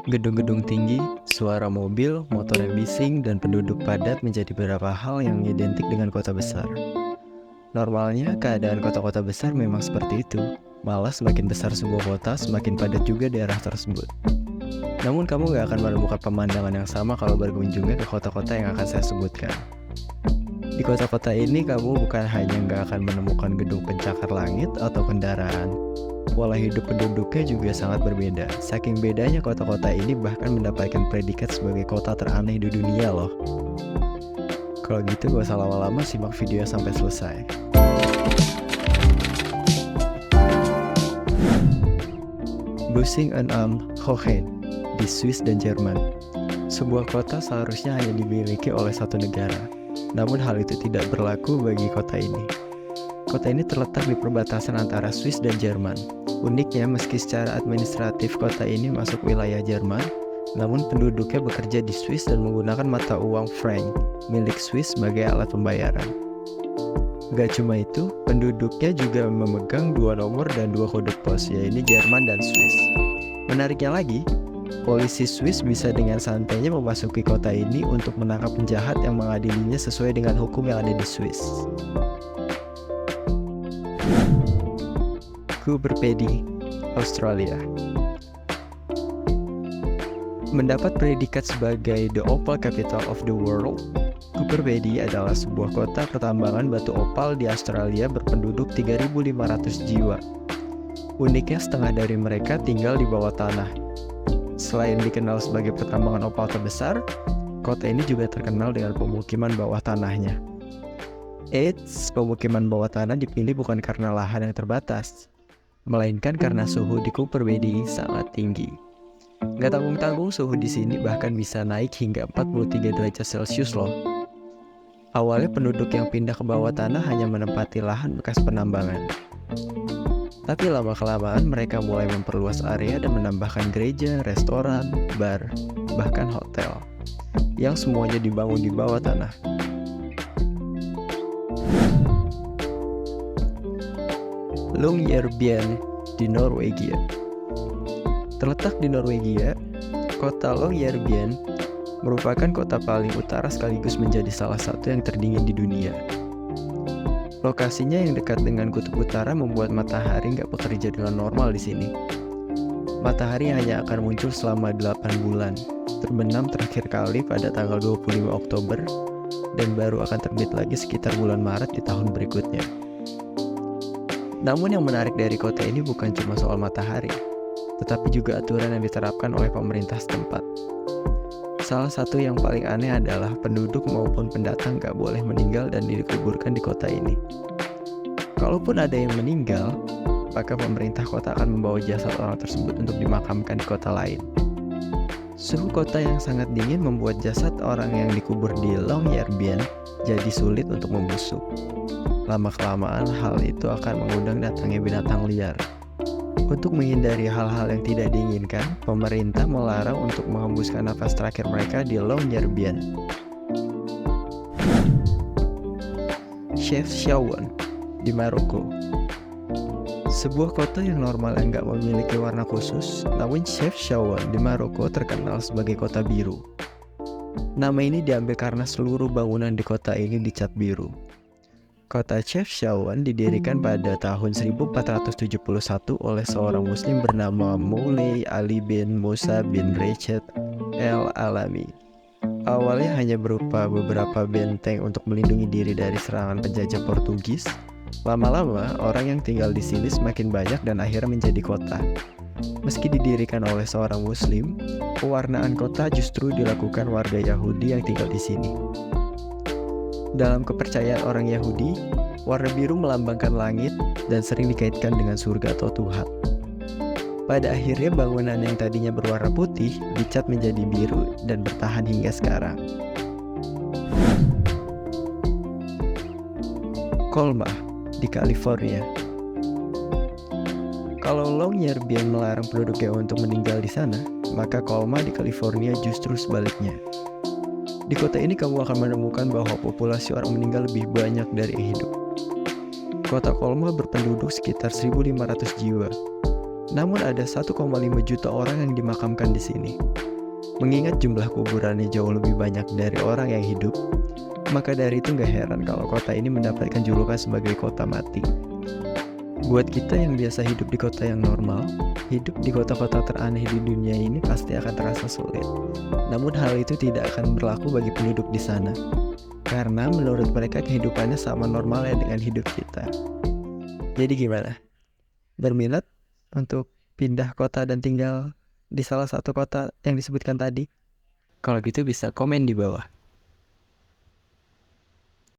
Gedung-gedung tinggi, suara mobil, motor yang bising, dan penduduk padat menjadi beberapa hal yang identik dengan kota besar. Normalnya, keadaan kota-kota besar memang seperti itu. Malah semakin besar sebuah kota, semakin padat juga daerah tersebut. Namun kamu gak akan menemukan pemandangan yang sama kalau berkunjungnya ke kota-kota yang akan saya sebutkan. Di kota-kota ini kamu bukan hanya gak akan menemukan gedung pencakar langit atau kendaraan. Pola hidup penduduknya juga sangat berbeda. Saking bedanya kota-kota ini bahkan mendapatkan predikat sebagai kota teraneh di dunia loh. Kalau gitu gak usah lama-lama, simak video sampai selesai. Busing am Hohen di Swiss dan Jerman. Sebuah kota seharusnya hanya dimiliki oleh satu negara. Namun hal itu tidak berlaku bagi kota ini. Kota ini terletak di perbatasan antara Swiss dan Jerman. Uniknya, meski secara administratif kota ini masuk wilayah Jerman, namun penduduknya bekerja di Swiss dan menggunakan mata uang franc milik Swiss sebagai alat pembayaran. Gak cuma itu, penduduknya juga memegang 2 nomor dan 2 kode pos, yaitu Jerman dan Swiss. Menariknya lagi, polisi Swiss bisa dengan santainya memasuki kota ini untuk menangkap penjahat yang mengadilinya sesuai dengan hukum yang ada di Swiss. Coober Pedy, Australia. Mendapat predikat sebagai the opal capital of the world, Coober Pedy adalah sebuah kota pertambangan batu opal di Australia berpenduduk 3.500 jiwa. Uniknya, setengah dari mereka tinggal di bawah tanah. Selain dikenal sebagai pertambangan opal terbesar, kota ini juga terkenal dengan pemukiman bawah tanahnya. Eits, pemukiman bawah tanah dipilih bukan karena lahan yang terbatas, melainkan karena suhu di Coober Pedy sangat tinggi. Gak tanggung-tanggung, suhu di sini bahkan bisa naik hingga 43 derajat Celcius loh. Awalnya penduduk yang pindah ke bawah tanah hanya menempati lahan bekas penambangan. Tapi lama-kelamaan mereka mulai memperluas area dan menambahkan gereja, restoran, bar, bahkan hotel, yang semuanya dibangun di bawah tanah. Longyearbyen di Norwegia. Terletak di Norwegia, kota Longyearbyen merupakan kota paling utara sekaligus menjadi salah satu yang terdingin di dunia. Lokasinya yang dekat dengan kutub utara membuat matahari nggak bekerja dengan normal di sini. Matahari hanya akan muncul selama 8 bulan, terbenam terakhir kali pada tanggal 25 Oktober, dan baru akan terbit lagi sekitar bulan Maret di tahun berikutnya. Namun yang menarik dari kota ini bukan cuma soal matahari, tetapi juga aturan yang diterapkan oleh pemerintah setempat. Salah satu yang paling aneh adalah penduduk maupun pendatang gak boleh meninggal dan dikuburkan di kota ini. Kalaupun ada yang meninggal, maka pemerintah kota akan membawa jasad orang tersebut untuk dimakamkan di kota lain. Suhu kota yang sangat dingin membuat jasad orang yang dikubur di Longyearbyen jadi sulit untuk membusuk. Lama-kelamaan hal itu akan mengundang datangnya binatang liar. Untuk menghindari hal-hal yang tidak diinginkan, pemerintah melarang untuk menghembuskan nafas terakhir mereka di Longyearbyen. Chefchaouen di Maroko. Sebuah kota yang normal yang nggak memiliki warna khusus, namun Chefchaouen di Maroko terkenal sebagai kota biru. Nama ini diambil karena seluruh bangunan di kota ini dicat biru. Kota Chefchaouen didirikan pada tahun 1471 oleh seorang muslim bernama Moulay Ali bin Musa bin Rached El Alami. Awalnya hanya berupa beberapa benteng untuk melindungi diri dari serangan penjajah Portugis. Lama-lama, orang yang tinggal di sini semakin banyak dan akhirnya menjadi kota. Meski didirikan oleh seorang muslim, pewarnaan kota justru dilakukan warga Yahudi yang tinggal di sini. Dalam kepercayaan orang Yahudi, warna biru melambangkan langit dan sering dikaitkan dengan surga atau Tuhan. Pada akhirnya bangunan yang tadinya berwarna putih dicat menjadi biru dan bertahan hingga sekarang. Colma di California. Kalau Longyearbyen melarang penduduknya untuk meninggal di sana, maka Colma di California justru sebaliknya. Di kota ini kamu akan menemukan bahwa populasi orang meninggal lebih banyak dari yang hidup. Kota Colma berpenduduk sekitar 1.500 jiwa. Namun ada 1,5 juta orang yang dimakamkan di sini. Mengingat jumlah kuburannya jauh lebih banyak dari orang yang hidup, maka dari itu gak heran kalau kota ini mendapatkan julukan sebagai kota mati. Buat kita yang biasa hidup di kota yang normal, hidup di kota-kota teraneh di dunia ini pasti akan terasa sulit. Namun hal itu tidak akan berlaku bagi penduduk di sana, karena menurut mereka kehidupannya sama normalnya dengan hidup kita. Jadi gimana? Berminat untuk pindah kota dan tinggal di salah satu kota yang disebutkan tadi? Kalau gitu bisa komen di bawah.